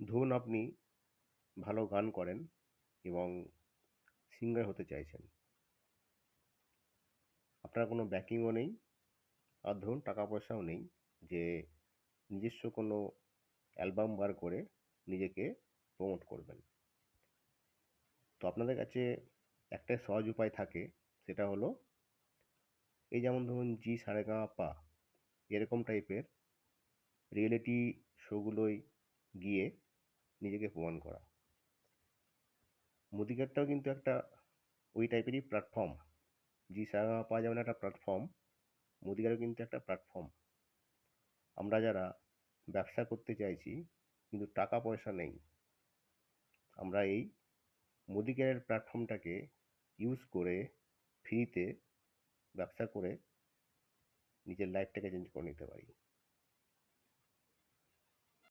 ধরুন আপনি ভালো গান করেন এবং সিঙ্গার হতে চাইছেন। আপনার কোনো ব্যাকিংও নেই, আর ধরুন টাকা পয়সাও নেই যে নিজস্ব কোনো অ্যালবাম বার করে নিজেকে প্রমোট করবেন। তো আপনাদের কাছে একটাই সহজ উপায় থাকে, সেটা হলো এই যেমন ধরুন জি সারেগামাপা এরকম টাইপের রিয়েলিটি শোগুলোয় গিয়ে নিজেকে প্রমাণ করা। মুদিকেরটাও কিন্তু একটা ওই টাইপেরই প্ল্যাটফর্ম। জি সারেগামাপা যেমন একটা প্ল্যাটফর্ম, মুদিকেরও কিন্তু একটা প্ল্যাটফর্ম। আমরা যারা ব্যবসা করতে চাইছি কিন্তু টাকা পয়সা নেই, আমরা এই মুদিকেয়ারের প্ল্যাটফর্মটাকে ইউজ করে ফ্রিতে ব্যবসা করে নিজের লাইফটাকে চেঞ্জ করে নিতে পারি।